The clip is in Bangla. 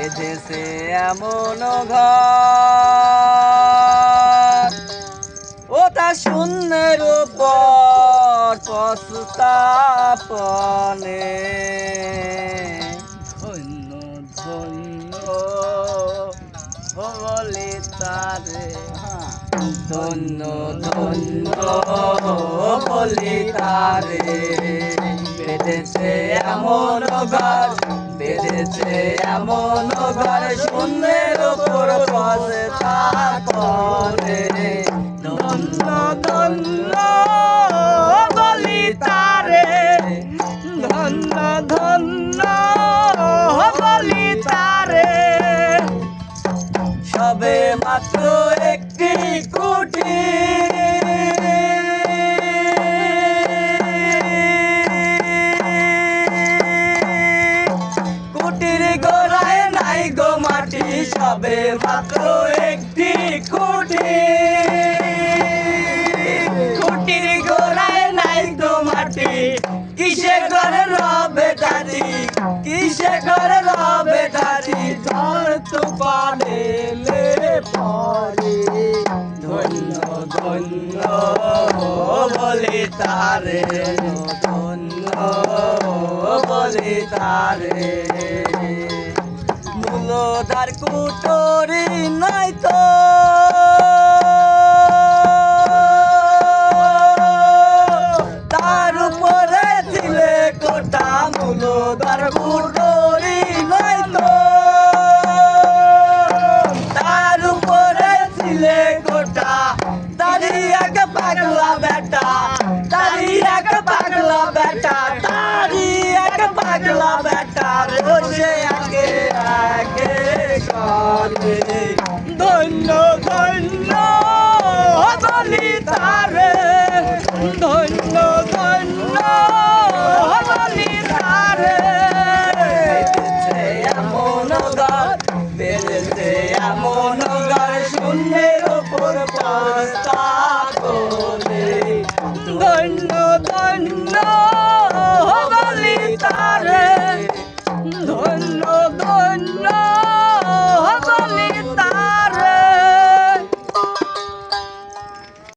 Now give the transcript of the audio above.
বেঁধেছে এমন ঘর ও তা শূন্যের উপর পস্তাপনে ধন্য ধন্য বলে তারে ধন্য ধন্য বলি তারে বেঁধেছে এমন ঘর বেঁধেছে এমন ঘর শূন্যের উপর পস্তাপনে ধন্য ধন্য বলি তারে ধন্য ধন্য বলি তারে সবে মাত্র একটি কুটির গোড়ায় নাই গো মাটি সবে মাত্র একটি কুটির গোড়ায় নাই গো মাটি কিসে করে রবে দাদি কিসে করে রবে দাদি ধর তো পারেলে পরে ধন্য ধন্য বলি তারে ধন্য বলি তারে মূলধার কুটরি নাই তো তার উপরে দিলে কোটা মূলধার কুটরি নাই তো তার উপরে দিলে কোটা তারি এক পাগলা বেটা তারি এক পাগলা বেটা তারি এক পাগলা বেটা বসে আগে আগে করে ধন্য ধন্য